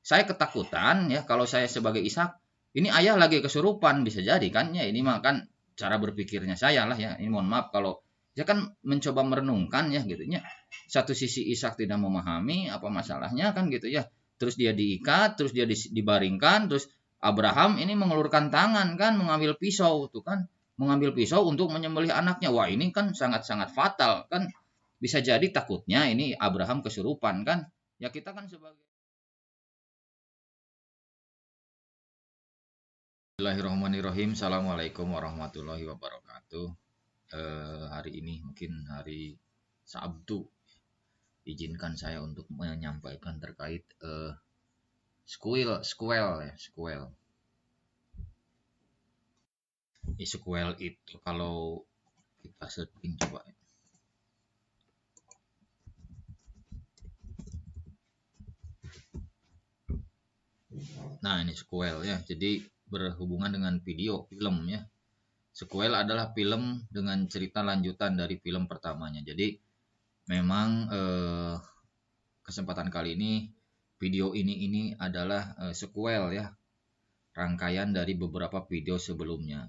saya ketakutan ya kalau saya sebagai Ishak, ini ayah lagi kesurupan, bisa jadi kan ya, ini mah kan cara berpikirnya saya lah ya. Ini mohon maaf kalau saya kan mencoba merenungkan ya gitu ya. Satu sisi Ishak tidak memahami apa masalahnya kan gitu ya. Terus dia diikat, terus dia dibaringkan, terus Abraham ini mengelurkan tangan kan, mengambil pisau tuh kan, mengambil pisau untuk menyembelih anaknya. Wah, ini kan sangat-sangat fatal kan. Bisa jadi takutnya ini Abraham kesurupan kan. Ya kita kan sebagai Bismillahirrahmanirrahim. Assalamualaikum warahmatullahi wabarakatuh. Hari ini mungkin hari Sabtu. Izinkan saya untuk menyampaikan terkait squel ya, squel. Squel itu kalau kita searching coba. Nah, ini squel ya. Jadi berhubungan dengan video, film ya. Sequel adalah film dengan cerita lanjutan dari film pertamanya. Jadi memang kesempatan kali ini video ini adalah sequel ya, rangkaian dari beberapa video sebelumnya.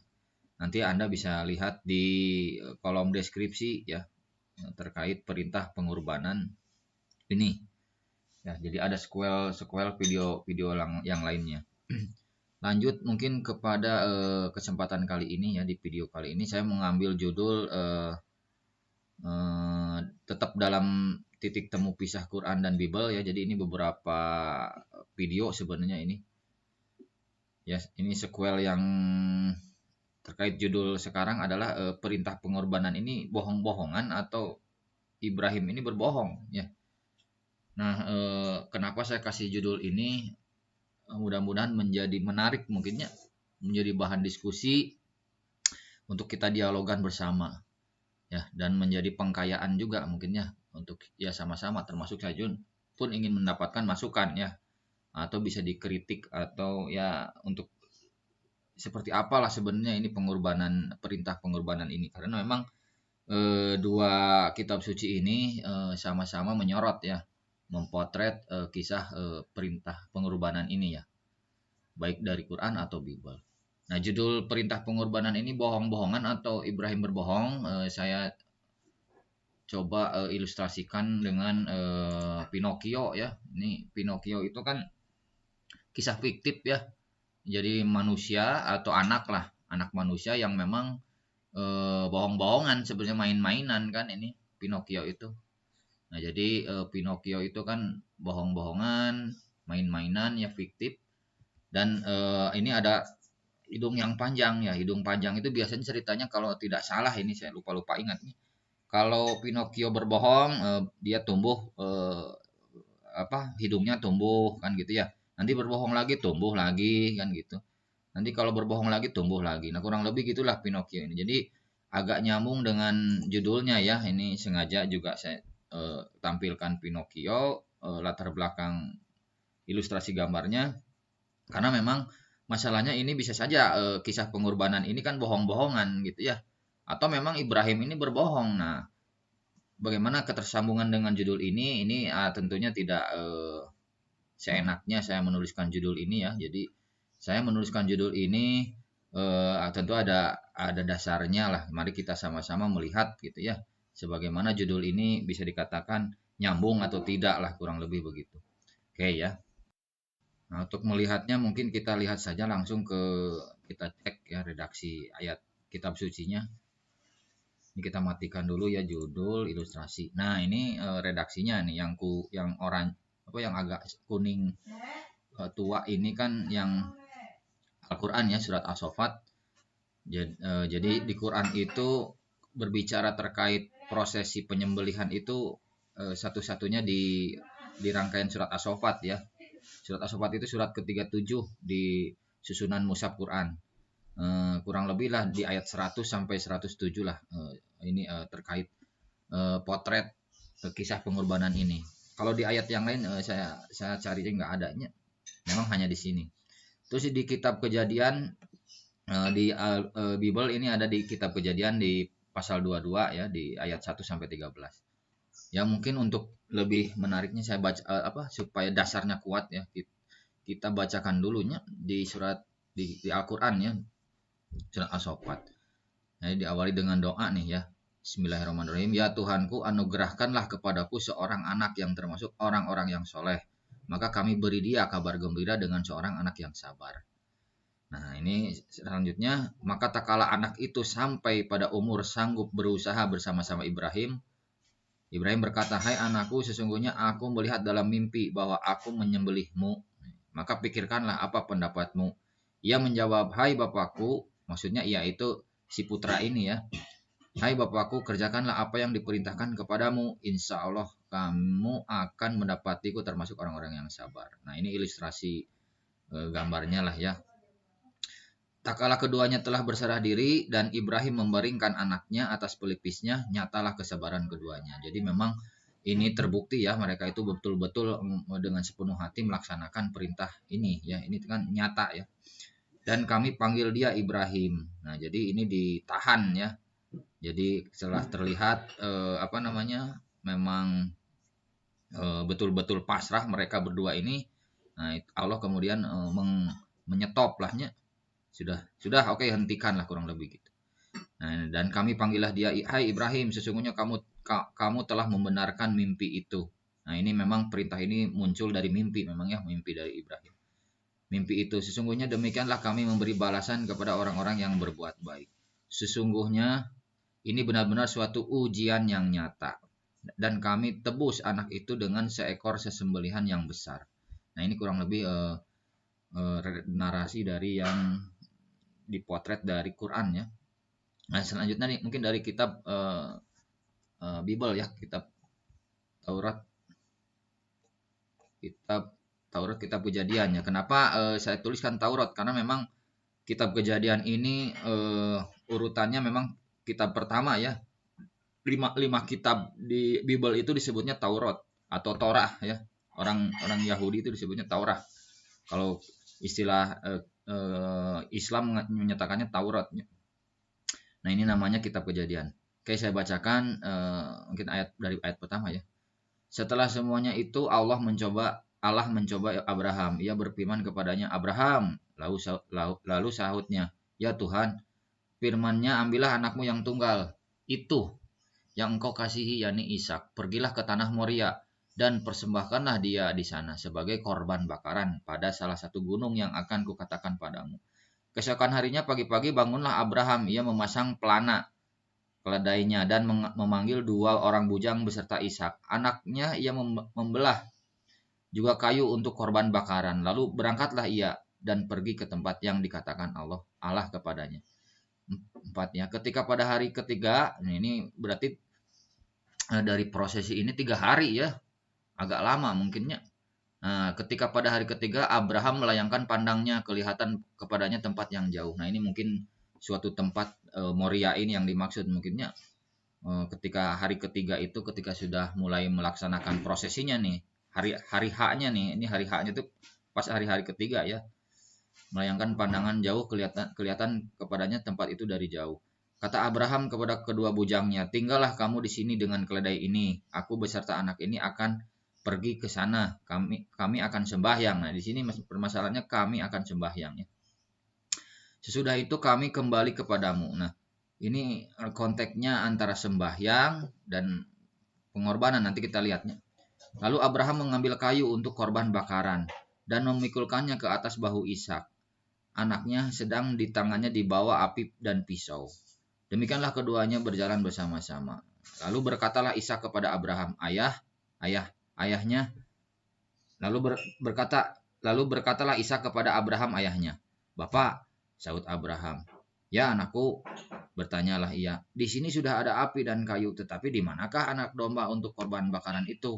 Nanti Anda bisa lihat di kolom deskripsi ya terkait perintah pengorbanan ini. Ya, jadi ada sequel video yang lainnya. Lanjut mungkin kepada kesempatan kali ini ya, di video kali ini saya mengambil judul tetap dalam titik temu pisah Quran dan Bible ya. Jadi ini beberapa video sebenarnya ini. Ya, ini sequel yang terkait judul sekarang adalah perintah pengorbanan ini bohong-bohongan atau Ibrahim ini berbohong ya. Nah, kenapa saya kasih judul ini? Mudah-mudahan menjadi menarik mungkinnya, menjadi bahan diskusi untuk kita dialogkan bersama ya, dan menjadi pengkayaan juga mungkinnya untuk ya sama-sama, termasuk saya pun ingin mendapatkan masukan ya, atau bisa dikritik atau ya untuk seperti apalah sebenarnya ini perintah pengorbanan ini, karena memang dua kitab suci ini sama-sama menyorot ya, memotret kisah perintah pengorbanan ini ya, baik dari Quran atau Bible. Nah, judul perintah pengorbanan ini bohong-bohongan atau Ibrahim berbohong, saya coba ilustrasikan dengan Pinocchio ya. Ini Pinocchio itu kan kisah fiktif ya. Jadi manusia atau anak lah, anak manusia yang memang bohong-bohongan, sebenarnya main-mainan kan ini Pinocchio itu. Nah, jadi Pinocchio itu kan bohong-bohongan, main-mainan ya, fiktif. Dan ini ada hidung yang panjang ya. Hidung panjang itu biasanya ceritanya kalau tidak salah, ini saya lupa ingat nih. Kalau Pinocchio berbohong, dia tumbuh hidungnya tumbuh kan gitu ya. Nanti berbohong lagi tumbuh lagi kan gitu. Nanti kalau berbohong lagi tumbuh lagi. Nah, kurang lebih gitulah Pinocchio ini. Jadi agak nyambung dengan judulnya ya. Ini sengaja juga saya tampilkan Pinocchio, latar belakang ilustrasi gambarnya, karena memang masalahnya ini bisa saja kisah pengorbanan ini kan bohong-bohongan gitu ya. Atau memang Ibrahim ini berbohong. Nah, bagaimana ketersambungan dengan judul ini? Ini tentunya tidak seenaknya saya menuliskan judul ini ya. Jadi saya menuliskan judul ini tentu ada dasarnya lah. Mari kita sama-sama melihat gitu ya. Sebagaimana judul ini bisa dikatakan nyambung atau tidak lah, kurang lebih begitu. Oke ya. Nah, untuk melihatnya mungkin kita lihat saja langsung kita cek ya redaksi ayat kitab sucinya. Ini kita matikan dulu ya judul ilustrasi. Nah, ini redaksinya nih yang yang agak kuning tua ini kan yang Al-Qur'an ya, surat As-Saffat. Jadi di Quran itu berbicara terkait prosesi penyembelihan itu satu-satunya di rangkaian surat As-Saffat ya. Surat As-Saffat itu surat ke-37 di susunan mushaf Quran. Kurang lebih lah di ayat 100 sampai 107 lah. Ini terkait potret kisah pengorbanan ini. Kalau di ayat yang lain saya cari nggak adanya. Memang hanya di sini. Terus di kitab Kejadian di Bible ini ada di kitab Kejadian di pasal 22 ya, di ayat 1 sampai 13. Ya, mungkin untuk lebih menariknya saya baca supaya dasarnya kuat ya. kita bacakan dulunya di surat di Al-Qur'an ya, surat As-Saffat. Jadi diawali dengan doa nih ya. Bismillahirrahmanirrahim. Ya Tuhanku, anugerahkanlah kepadaku seorang anak yang termasuk orang-orang yang soleh. Maka kami beri dia kabar gembira dengan seorang anak yang sabar. Nah ini selanjutnya, maka tak kala anak itu sampai pada umur sanggup berusaha bersama-sama Ibrahim, Ibrahim berkata, hai anakku, sesungguhnya aku melihat dalam mimpi bahwa aku menyembelihmu. Maka pikirkanlah apa pendapatmu. Ia menjawab, hai bapakku, maksudnya ia itu si putra ini ya. Hai bapakku, kerjakanlah apa yang diperintahkan kepadamu. Insya Allah kamu akan mendapatiku termasuk orang-orang yang sabar. Nah ini ilustrasi gambarnya lah ya. Tak kala keduanya telah berserah diri dan Ibrahim membaringkan anaknya atas pelipisnya, nyatalah kesabaran keduanya. Jadi memang ini terbukti ya, mereka itu betul-betul dengan sepenuh hati melaksanakan perintah ini ya. Ini kan nyata ya. Dan kami panggil dia Ibrahim. Nah, jadi ini ditahan ya. Jadi setelah terlihat memang betul-betul pasrah mereka berdua ini. Nah, Allah kemudian menyetop lahnya. Sudah oke, hentikanlah, kurang lebih gitu. Nah, dan kami panggillah dia, hai Ibrahim, sesungguhnya kamu telah membenarkan mimpi itu. Nah ini memang perintah ini muncul dari mimpi, memang ya, mimpi dari Ibrahim. Mimpi itu, sesungguhnya demikianlah kami memberi balasan kepada orang-orang yang berbuat baik. Sesungguhnya ini benar-benar suatu ujian yang nyata. Dan kami tebus anak itu dengan seekor sesembelihan yang besar. Nah ini kurang lebih narasi dari yang dipotret dari Quran ya. Nah selanjutnya nih mungkin dari kitab Bible ya, kitab Taurat, kitab Kejadian ya. Kenapa saya tuliskan Taurat? Karena memang kitab Kejadian ini urutannya memang kitab pertama ya. 5 kitab di Bible itu disebutnya Taurat atau Torah ya. Orang Yahudi itu disebutnya Taurat. Kalau istilah Islam menyatakannya Taurat. Nah ini namanya kitab Kejadian. Oke, saya bacakan mungkin dari ayat pertama ya. Setelah semuanya itu Allah mencoba Abraham. Ia berfirman kepadanya, Abraham. Lalu sahutnya, ya Tuhan, firman-Nya, ambillah anakmu yang tunggal, itu yang engkau kasihi, yakni Ishak. Pergilah ke tanah Moria dan persembahkanlah dia di sana sebagai korban bakaran pada salah satu gunung yang akan kukatakan padamu. Keesokan harinya pagi-pagi bangunlah Abraham. Ia memasang pelana keledainya dan memanggil 2 orang bujang beserta Ishak. Anaknya ia membelah juga kayu untuk korban bakaran. Lalu berangkatlah ia dan pergi ke tempat yang dikatakan Allah kepadanya. 4 ya. Ketika pada hari ketiga, ini berarti dari prosesi ini 3 hari ya. Agak lama mungkinnya. Nah, ketika pada hari ketiga Abraham melayangkan pandangnya, kelihatan kepadanya tempat yang jauh. Nah, ini mungkin suatu tempat Moria ini yang dimaksud mungkinnya. Ketika hari ketiga itu, ketika sudah mulai melaksanakan prosesinya nih, hari H-nya nih, ini hari H-nya itu pas hari ketiga ya. Melayangkan pandangan jauh, kelihatan kepadanya tempat itu dari jauh. Kata Abraham kepada kedua bujangnya, tinggallah kamu di sini dengan keledai ini. Aku beserta anak ini akan pergi ke sana, kami akan sembahyang. Nah, di sini permasalahannya kami akan sembahyang ya. Sesudah itu kami kembali kepadamu. Nah, ini konteksnya antara sembahyang dan pengorbanan, nanti kita lihatnya. Lalu Abraham mengambil kayu untuk korban bakaran dan memikulkannya ke atas bahu Ishak. Anaknya sedang di tangannya dibawa api dan pisau. Demikianlah keduanya berjalan bersama-sama. Lalu berkatalah Ishak kepada Abraham, ayahnya. Lalu berkatalah Ishak kepada Abraham ayahnya, Bapak, sahut Abraham. Ya anakku, bertanyalah ia, di sini sudah ada api dan kayu, tetapi di manakah anak domba untuk korban bakaran itu?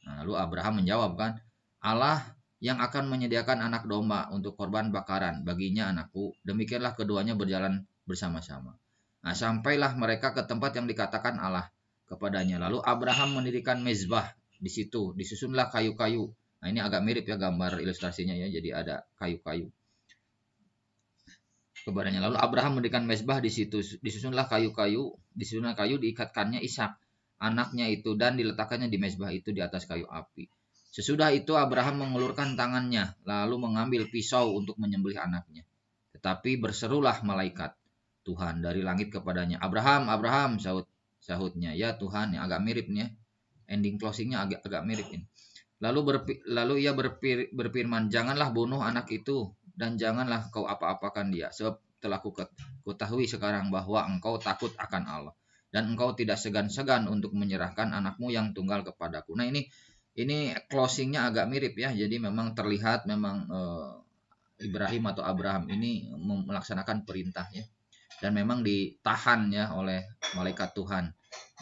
Nah, lalu Abraham menjawab kan, Allah yang akan menyediakan anak domba untuk korban bakaran baginya anakku. Demikianlah keduanya berjalan bersama-sama. Nah, sampailah mereka ke tempat yang dikatakan Allah kepadanya. Lalu Abraham mendirikan mezbah di situ, disusunlah kayu-kayu. Nah, ini agak mirip ya gambar ilustrasinya ya, jadi ada kayu-kayu kepadanya. Lalu Abraham mendirikan mezbah di situ, disusunlah kayu, diikatkannya Ishak, anaknya itu, dan diletakkannya di mezbah itu di atas kayu api. Sesudah itu Abraham mengulurkan tangannya, lalu mengambil pisau untuk menyembelih anaknya. Tetapi berserulah malaikat Tuhan dari langit kepadanya, Abraham, Abraham, sahutnya, ya Tuhan, yang agak mirip nih ya. Ending closingnya agak mirip ini. Lalu ia berfirman, janganlah bunuh anak itu dan janganlah kau apa-apakan dia, sebab telah kutahui sekarang bahwa engkau takut akan Allah dan engkau tidak segan-segan untuk menyerahkan anakmu yang tunggal kepadaku. Nah, ini closingnya agak mirip ya. Jadi memang terlihat memang Ibrahim atau Abraham ini melaksanakan perintah ya, dan memang ditahan ya oleh malaikat Tuhan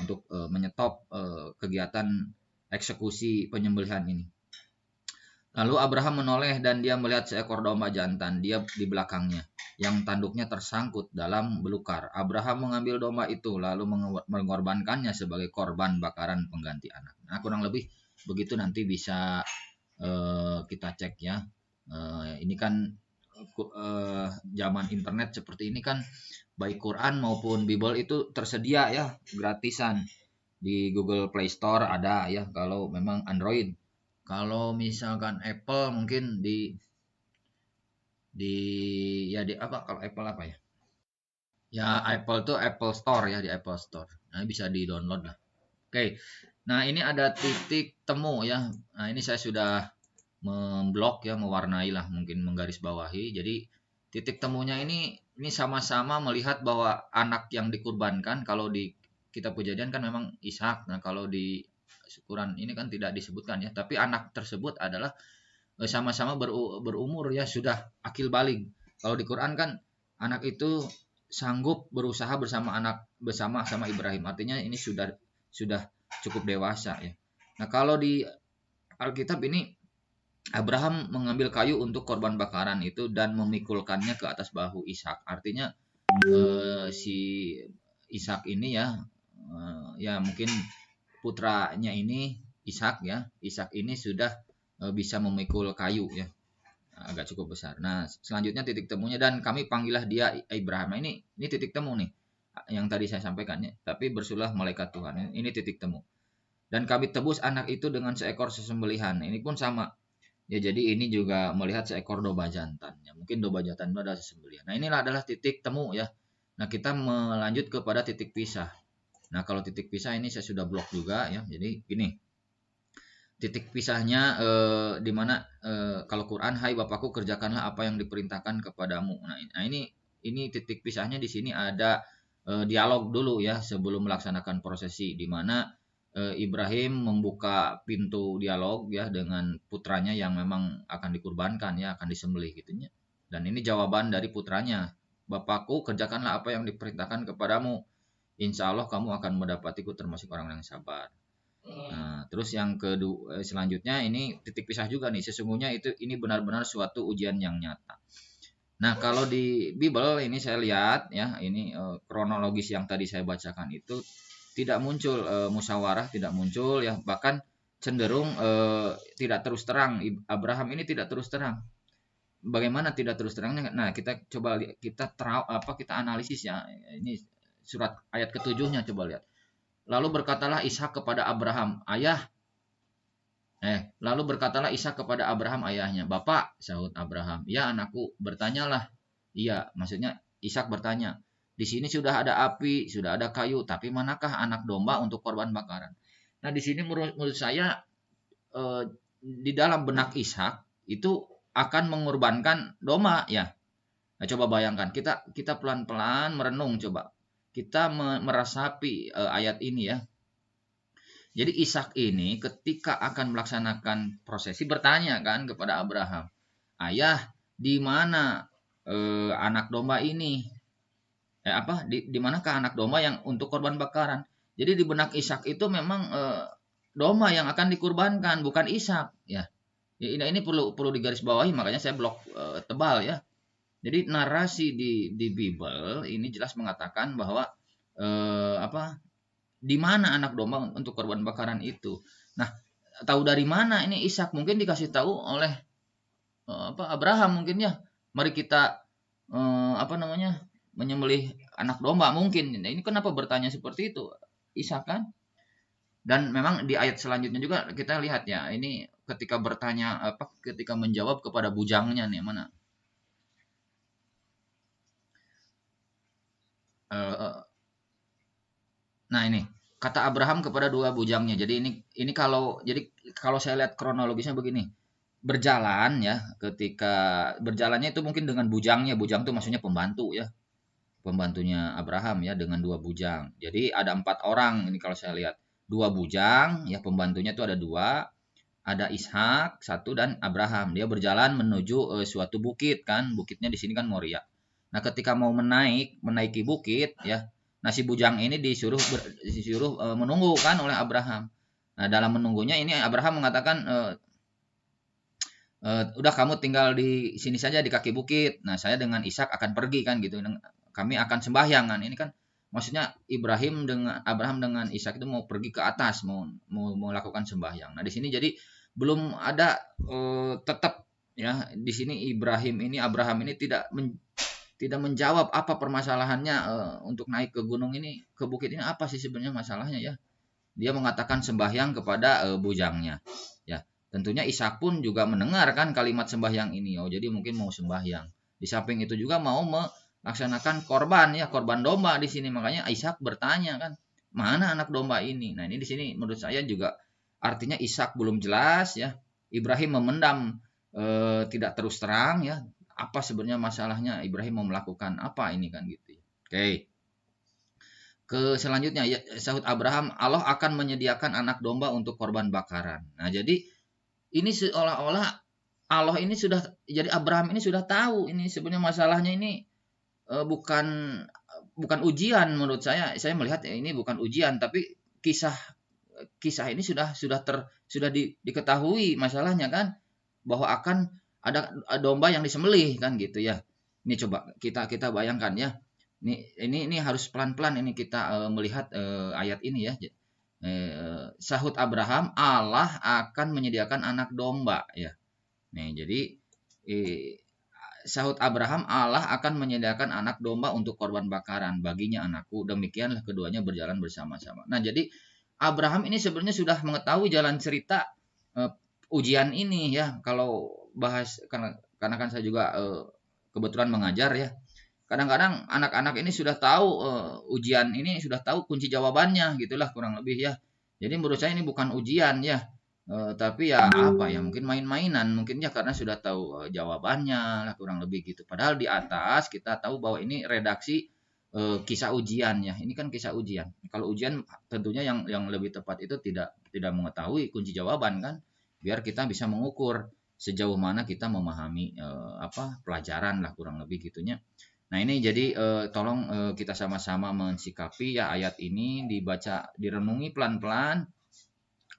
untuk menyetop kegiatan eksekusi penyembelihan ini. Lalu Abraham menoleh dan dia melihat seekor domba jantan dia di belakangnya yang tanduknya tersangkut dalam belukar. Abraham mengambil domba itu lalu mengorbankannya sebagai korban bakaran pengganti anak. Nah, kurang lebih begitu, nanti bisa kita cek ya. Ini kan zaman internet seperti ini kan, baik Quran maupun Bible itu tersedia ya gratisan di Google Play Store ada ya, kalau memang Android. Kalau misalkan Apple mungkin di ya di apa, kalau Apple apa ya? Ya Apple tuh Apple Store ya, di Apple Store. Nah, bisa di-download lah. Oke. Nah, ini ada titik temu ya. Nah, ini saya sudah memblok ya, mewarnai lah, mungkin menggarisbawahi. Jadi titik temunya ini sama-sama melihat bahwa anak yang dikurbankan kalau di kitab Kejadian kan memang Ishak. Nah, kalau di Quran ini kan tidak disebutkan ya, tapi anak tersebut adalah sama-sama berumur ya, sudah akil balig. Kalau di Quran kan anak itu sanggup berusaha bersama sama Ibrahim. Artinya ini sudah cukup dewasa ya. Nah, kalau di Alkitab ini Abraham mengambil kayu untuk korban bakaran itu dan memikulkannya ke atas bahu Ishak. Artinya si Ishak ini ya, ya mungkin putranya ini Ishak ya. Ishak ini sudah bisa memikul kayu ya, agak cukup besar. Nah, selanjutnya titik temunya, dan kami panggillah dia Abraham. Nah, ini titik temu nih yang tadi saya sampaikan ya. Tapi bersulah malaikat Tuhan. Ini titik temu. Dan kami tebus anak itu dengan seekor sesembelihan. Ini pun sama. Ya, jadi ini juga melihat seekor domba jantan. Ya, mungkin domba jantan itu adalah sesembelihan. Nah, inilah adalah titik temu ya. Nah, kita melanjut kepada titik pisah. Nah, kalau titik pisah ini saya sudah blok juga ya. Jadi ini titik pisahnya di mana kalau Quran, hai Bapakku kerjakanlah apa yang diperintahkan kepadamu. Nah, ini titik pisahnya di sini ada dialog dulu ya sebelum melaksanakan prosesi, di mana Ibrahim membuka pintu dialog ya dengan putranya yang memang akan dikurbankan ya, akan disembelih gitunya. Dan ini jawaban dari putranya, Bapakku kerjakanlah apa yang diperintahkan kepadamu. Insya Allah kamu akan mendapatiku termasuk orang yang sabar. Nah, terus yang kedua selanjutnya ini titik pisah juga nih. Sesungguhnya ini benar-benar suatu ujian yang nyata. Nah, kalau di Bible ini saya lihat ya, ini kronologis yang tadi saya bacakan itu tidak muncul musyawarah, tidak muncul ya, bahkan cenderung tidak terus terang. Abraham ini tidak terus terang. Bagaimana tidak terus terangnya? Nah, kita coba kita analisis ya. Ini surat ayat ketujuhnya, coba lihat. Lalu berkatalah Ishak kepada Abraham, lalu berkatalah Ishak kepada Abraham ayahnya, Bapak, sahut Abraham, ya anakku, bertanyalah. Iya, maksudnya Ishak bertanya, di sini sudah ada api, sudah ada kayu, tapi manakah anak domba untuk korban bakaran? Nah, di sini menurut saya di dalam benak Ishak itu akan mengorbankan domba ya. Nah, coba bayangkan, kita pelan-pelan merenung, coba kita meresapi ayat ini ya. Jadi Ishak ini ketika akan melaksanakan prosesi bertanya kan kepada Abraham, ayah, di mana anak domba ini? Di manakah anak domba yang untuk korban bakaran? Jadi di benak Ishak itu memang domba yang akan dikurbankan, bukan Ishak ya. Ini perlu digarisbawahi, makanya saya blok tebal ya. Jadi narasi di Bible ini jelas mengatakan bahwa di mana anak domba untuk korban bakaran itu. Nah, tahu dari mana ini Ishak? Mungkin dikasih tahu oleh Abraham mungkin ya. Mari kita menyembelih anak domba mungkin. Nah, ini kenapa bertanya seperti itu Ishak kan? Dan memang di ayat selanjutnya juga kita lihat ya, ini ketika bertanya ketika menjawab kepada bujangnya nih mana? Nah ini kata Abraham kepada dua bujangnya. Jadi kalau saya lihat kronologisnya begini. Berjalan ya, ketika berjalannya itu mungkin dengan bujangnya. Bujang itu maksudnya pembantu ya. Pembantunya Abraham ya dengan dua bujang. Jadi ada 4 orang ini kalau saya lihat. Dua bujang ya, pembantunya itu ada dua. Ada Ishak satu dan Abraham. Dia berjalan menuju suatu bukit kan. Bukitnya di sini kan Moria. Nah, ketika mau menaiki bukit ya. Nah, si bujang ini disuruh menunggu kan oleh Abraham. Nah, dalam menunggunya ini Abraham mengatakan udah kamu tinggal di sini saja di kaki bukit. Nah, saya dengan Ishak akan pergi kan gitu. Kami akan sembahyang kan. Ini kan maksudnya Abraham dengan Ishak itu mau pergi ke atas, mau melakukan sembahyang. Nah, di sini jadi belum ada tetap ya di sini Abraham ini tidak menjawab apa permasalahannya untuk naik ke gunung ini, ke bukit ini, apa sih sebenarnya masalahnya ya. Dia mengatakan sembahyang kepada bujangnya. Ya, tentunya Ishak pun juga mendengar kan kalimat sembahyang ini. Oh, jadi mungkin mau sembahyang. Di samping itu juga mau melaksanakan korban domba di sini. Makanya Ishak bertanya kan, mana anak domba ini? Nah, ini di sini menurut saya juga artinya Ishak belum jelas ya. Ibrahim memendam tidak terus terang ya. Apa sebenarnya masalahnya, Ibrahim mau melakukan apa ini kan gitu. Oke. Ke selanjutnya ya, sahut Abraham, Allah akan menyediakan anak domba untuk korban bakaran. Nah, jadi ini seolah-olah Allah ini sudah, jadi Abraham ini sudah tahu ini sebenarnya masalahnya ini bukan ujian menurut saya. Saya melihat ini bukan ujian, tapi kisah ini sudah diketahui masalahnya kan, bahwa akan ada domba yang disembelih kan gitu ya. Ini coba kita bayangkan ya. Ini harus pelan-pelan ini kita melihat ayat ini ya. Sahut Abraham, Allah akan menyediakan anak domba ya. Nih, jadi sahut Abraham, Allah akan menyediakan anak domba untuk korban bakaran baginya anakku. Demikianlah keduanya berjalan bersama-sama. Nah, jadi Abraham ini sebenarnya sudah mengetahui jalan cerita ujian ini ya. Kalau bahas karena kan saya juga kebetulan mengajar ya. Kadang-kadang anak-anak ini sudah tahu ujian ini, sudah tahu kunci jawabannya gitulah kurang lebih ya. Jadi menurut saya ini bukan ujian ya, tapi ya apa ya, mungkin main-mainan mungkin ya, karena sudah tahu jawabannya lah kurang lebih gitu. Padahal di atas kita tahu bahwa ini redaksi kisah ujian ya. Ini kan kisah ujian. Kalau ujian tentunya yang lebih tepat itu tidak mengetahui kunci jawaban kan, biar kita bisa mengukur sejauh mana kita memahami pelajaran lah kurang lebih gitunya. Nah, ini jadi tolong kita sama-sama mensikapi ya ayat ini, dibaca, direnungi pelan-pelan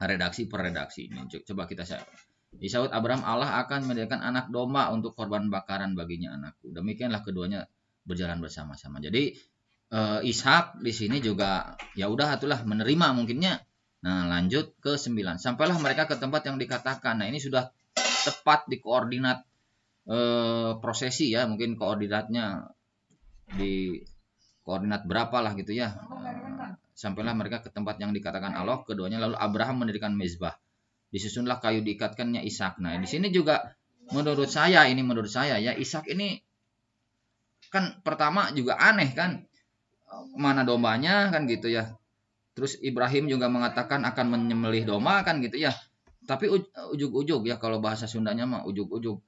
redaksi per redaksi ini. Coba kita share. Di sahut Abraham, Allah akan menyediakan anak domba untuk korban bakaran baginya anakku. Demikianlah keduanya berjalan bersama-sama. Jadi Ishak di sini juga ya udah itulah menerima mungkinnya. Nah, lanjut ke 9. Sampailah mereka ke tempat yang dikatakan. Nah, ini sudah tepat di koordinat prosesi ya, mungkin koordinatnya di koordinat berapa lah gitu ya. Sampailah mereka ke tempat yang dikatakan Allah, keduanya lalu Abraham mendirikan mezbah. Disusunlah kayu diikatkannya Ishak. Nah, di sini juga menurut saya ya, Ishak ini kan pertama juga aneh kan, mana dombanya kan gitu ya. Terus Ibrahim juga mengatakan akan menyembelih domba kan gitu ya. Tapi ujug-ujug ya, kalau bahasa Sundanya mah ujug-ujug.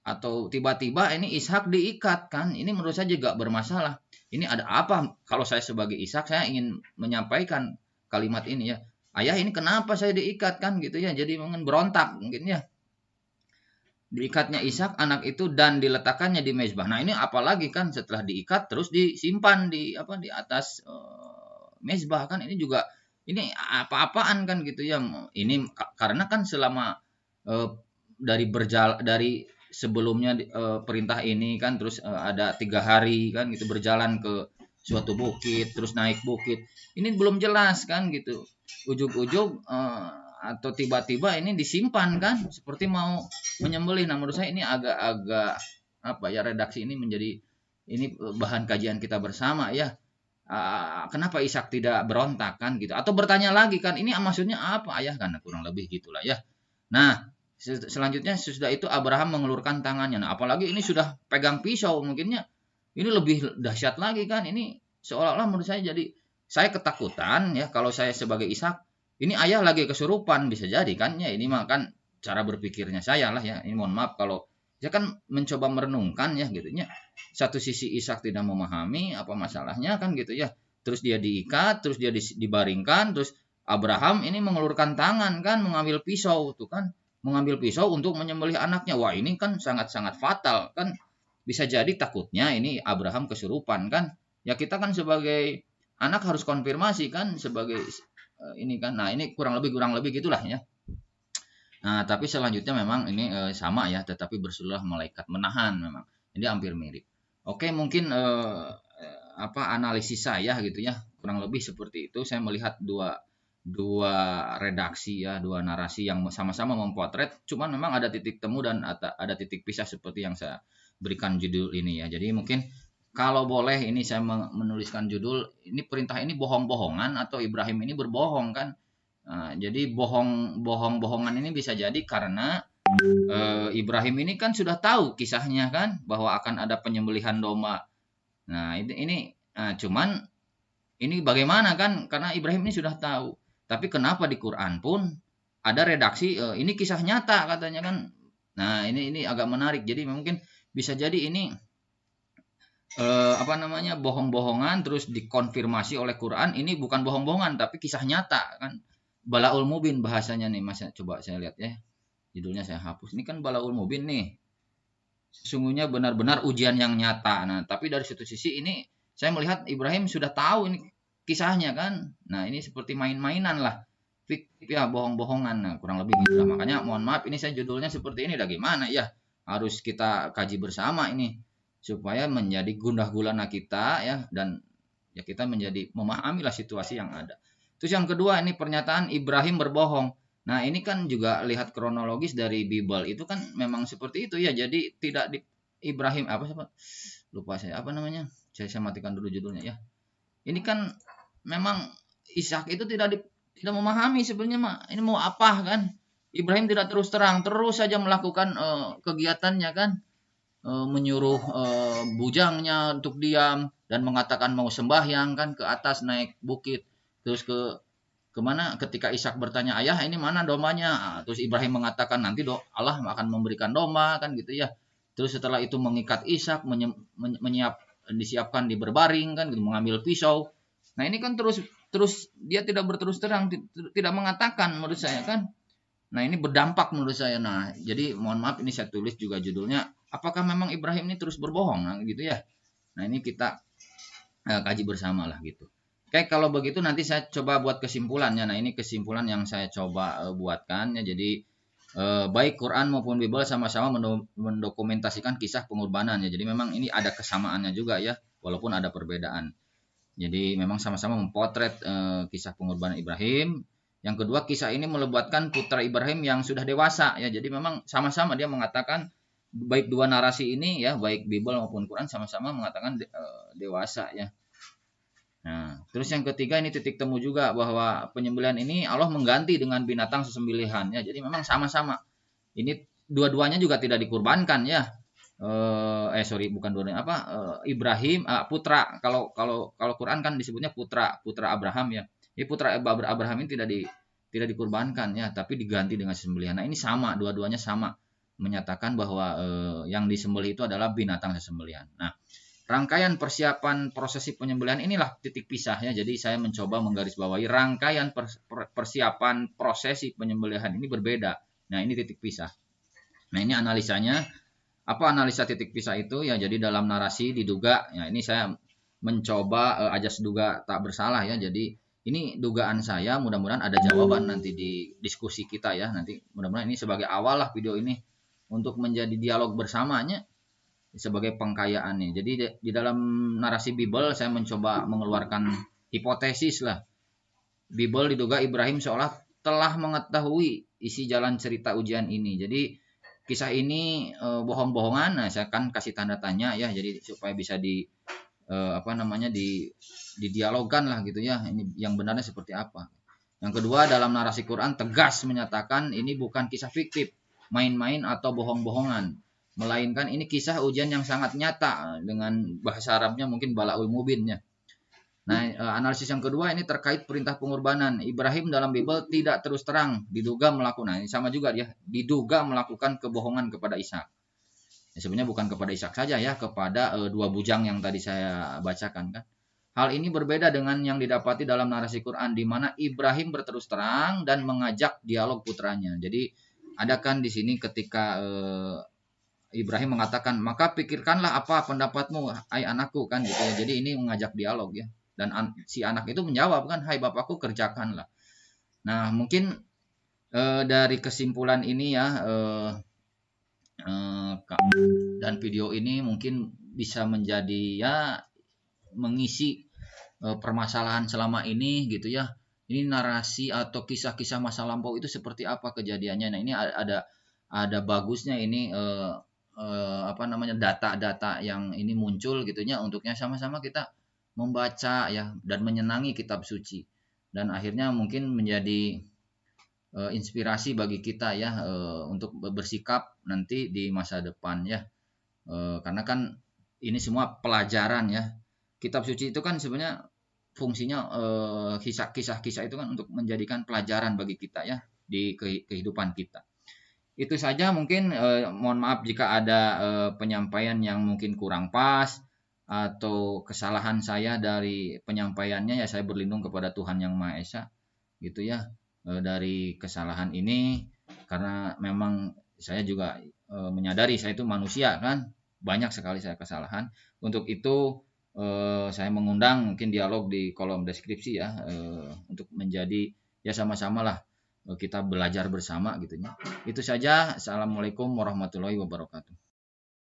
Atau tiba-tiba ini Ishak diikat kan. Ini menurut saya juga bermasalah. Ini ada apa? Kalau saya sebagai Ishak, saya ingin menyampaikan kalimat ini ya. Ayah, ini kenapa saya diikat kan gitu ya. Jadi mungkin berontak mungkin ya. Diikatnya Ishak anak itu dan diletakkannya di mezbah. Nah, ini apalagi kan setelah diikat terus disimpan di atas mezbah kan, ini juga ini apa-apaan kan gitu ya. Ini karena kan selama dari sebelumnya perintah ini kan, terus ada 3 hari kan gitu berjalan ke suatu bukit, terus naik bukit. Ini belum jelas kan gitu. Ujug-ujug atau tiba-tiba ini disimpan kan seperti mau menyembelih. Nah, menurut saya ini agak redaksi ini menjadi ini bahan kajian kita bersama ya. Kenapa Ishak tidak berontak kan gitu, atau bertanya lagi kan, ini maksudnya apa ayah, karena kurang lebih gitulah ya. Nah, Selanjutnya sesudah itu Abraham mengelurkan tangannya. Nah, apalagi ini sudah pegang pisau, mungkinnya ini lebih dahsyat lagi kan. Ini seolah-olah menurut saya jadi saya ketakutan ya kalau saya sebagai Ishak, ini ayah lagi kesurupan bisa jadi kan ya. Ini mah kan cara berpikirnya saya lah ya. Ini mohon maaf kalau saya kan mencoba merenungkan ya gitu ya. Satu sisi Ishak tidak memahami apa masalahnya kan gitu ya. Terus dia diikat, terus dia dibaringkan, terus Abraham ini mengelurkan tangan kan mengambil pisau tuh kan, mengambil pisau untuk menyembelih anaknya. Wah, ini kan sangat-sangat fatal kan. Bisa jadi takutnya ini Abraham kesurupan kan. Ya kita kan sebagai anak harus konfirmasi kan sebagai ini kan. Nah, ini kurang lebih gitulah ya. Nah, tapi selanjutnya memang ini sama ya, tetapi bersululah malaikat menahan memang. Ini hampir mirip. Oke, mungkin apa analisis saya gitu ya, kurang lebih seperti itu. Saya melihat dua dua redaksi ya, dua narasi yang sama-sama memotret, cuman memang ada titik temu dan ada titik pisah seperti yang saya berikan judul ini ya. Jadi mungkin kalau boleh ini saya menuliskan judul ini perintah ini bohong-bohongan atau Ibrahim ini berbohong kan. Nah, jadi bohongan ini bisa jadi karena Ibrahim ini kan sudah tahu kisahnya kan bahwa akan ada penyembelihan domba. Nah, ini cuman ini bagaimana kan karena Ibrahim ini sudah tahu. Tapi kenapa di Quran pun ada redaksi ini kisah nyata katanya kan. Nah, ini agak menarik. Jadi mungkin bisa jadi ini apa namanya bohong-bohongan terus dikonfirmasi oleh Quran ini bukan bohong-bohongan tapi kisah nyata kan. Balaul Mubin bahasanya nih Mas, coba saya lihat ya. Judulnya saya hapus. Ini kan Balaul Mubin nih. Sesungguhnya benar-benar ujian yang nyata. Nah, tapi dari satu sisi ini saya melihat Ibrahim sudah tahu ini kisahnya kan. Nah, ini seperti main-mainan lah. Fiktif ya, bohong-bohongan. Nah, kurang lebih gitu lah. Makanya mohon maaf ini saya judulnya seperti ini. Dah gimana ya? Harus kita kaji bersama ini supaya menjadi gundah gulana kita ya dan ya kita menjadi memahami lah situasi yang ada. Terus yang kedua ini pernyataan Ibrahim berbohong. Nah, ini kan juga lihat kronologis dari Bible itu kan memang seperti itu ya. Jadi tidak di Ibrahim apa siapa? Lupa saya apa namanya? Saya matikan dulu judulnya ya. Ini kan memang Ishak itu tidak memahami sebenarnya mah ini mau apa kan? Ibrahim tidak terus terang, terus saja melakukan kegiatannya kan. Menyuruh bujangnya untuk diam dan mengatakan mau sembahyang kan ke atas naik bukit. Terus kemana ketika Ishak bertanya ayah ini mana dombanya, terus Ibrahim mengatakan nanti Allah akan memberikan domba kan gitu ya. Terus setelah itu mengikat Ishak disiapkan di berbaring kan gitu, mengambil pisau. Nah ini kan terus dia tidak berterus terang, tidak mengatakan menurut saya kan. Nah ini berdampak menurut saya. Nah jadi mohon maaf ini saya tulis juga judulnya apakah memang Ibrahim ini terus berbohong nah, gitu ya. Nah ini kita kaji bersama lah gitu. Oke, kalau begitu nanti saya coba buat kesimpulannya. Nah, ini kesimpulan yang saya coba buatkan ya. Jadi baik Quran maupun Bible sama-sama mendokumentasikan kisah pengorbanan ya. Jadi memang ini ada kesamaannya juga ya, walaupun ada perbedaan. Jadi memang sama-sama memotret kisah pengorbanan Ibrahim. Yang kedua, kisah ini melibatkan putra Ibrahim yang sudah dewasa ya. Jadi memang sama-sama dia mengatakan baik dua narasi ini ya, baik Bible maupun Quran sama-sama mengatakan dewasa ya. Nah, terus yang ketiga ini titik temu juga bahwa penyembelihan ini Allah mengganti dengan binatang sesembelihan ya. Jadi memang sama-sama. Ini dua-duanya juga tidak dikurbankan ya. Sorry bukan dua-duanya apa Ibrahim putra kalau Quran kan disebutnya putra Abraham ya. Ini putra Abraham ini tidak dikurbankan ya, tapi diganti dengan sesembelihan. Nah, ini sama, dua-duanya sama menyatakan bahwa yang disembelih itu adalah binatang sesembelihan. Nah, rangkaian persiapan prosesi penyembelihan inilah titik pisah ya. Jadi saya mencoba menggarisbawahi rangkaian persiapan prosesi penyembelihan ini berbeda. Nah, ini titik pisah. Nah, ini analisanya. Apa analisa titik pisah itu? Ya, jadi dalam narasi diduga, ya ini saya mencoba ajas duga tak bersalah ya. Jadi ini dugaan saya, mudah-mudahan ada jawaban nanti di diskusi kita ya. Nanti mudah-mudahan ini sebagai awal lah video ini untuk menjadi dialog bersamanya sebagai pengkayaannya. Jadi di dalam narasi Bible saya mencoba mengeluarkan hipotesis lah. Bible diduga Ibrahim seolah telah mengetahui isi jalan cerita ujian ini. Jadi kisah ini bohong-bohongan. Nah, saya akan kasih tanda tanya ya. Jadi supaya bisa didialogkan lah gitu ya. Ini yang benarnya seperti apa. Yang kedua, dalam narasi Quran tegas menyatakan ini bukan kisah fiktif. main-main atau bohong-bohongan, melainkan ini kisah ujian yang sangat nyata, dengan bahasa Arabnya mungkin balaul mubin ya. Nah, analisis yang kedua ini terkait perintah pengorbanan. Ibrahim dalam Bible tidak terus terang diduga melakukan, nah ini sama juga dia, diduga melakukan kebohongan kepada Ishak. Ya, sebenarnya bukan kepada Ishak saja ya, kepada dua bujang yang tadi saya bacakan kan. Hal ini berbeda dengan yang didapati dalam narasi Quran, di mana Ibrahim berterus terang dan mengajak dialog putranya. Jadi ada kan di sini ketika Ibrahim mengatakan, maka pikirkanlah apa pendapatmu, hai anakku, kan gitu ya. Jadi ini mengajak dialog ya. Dan si anak itu menjawab kan, hai bapakku, kerjakanlah. Nah mungkin dari kesimpulan ini ya, dan video ini mungkin bisa menjadi ya, mengisi permasalahan selama ini gitu ya. Ini narasi atau kisah-kisah masa lampau itu seperti apa kejadiannya. Nah ini ada bagusnya ini apa namanya, data-data yang ini muncul gitunya, untuknya sama-sama kita membaca ya dan menyenangi kitab suci, dan akhirnya mungkin menjadi inspirasi bagi kita ya, untuk bersikap nanti di masa depan ya. Karena kan ini semua pelajaran ya. Kitab suci itu kan sebenarnya fungsinya kisah-kisah itu kan untuk menjadikan pelajaran bagi kita ya di kehidupan kita. Itu saja mungkin, mohon maaf jika ada penyampaian yang mungkin kurang pas atau kesalahan saya dari penyampaiannya, ya saya berlindung kepada Tuhan Yang Maha Esa gitu ya, dari kesalahan ini, karena memang saya juga menyadari saya itu manusia kan, banyak sekali saya kesalahan. Untuk itu saya mengundang mungkin dialog di kolom deskripsi ya, untuk menjadi ya sama-sama lah kita belajar bersama gitu ya. Itu saja. Assalamualaikum warahmatullahi wabarakatuh.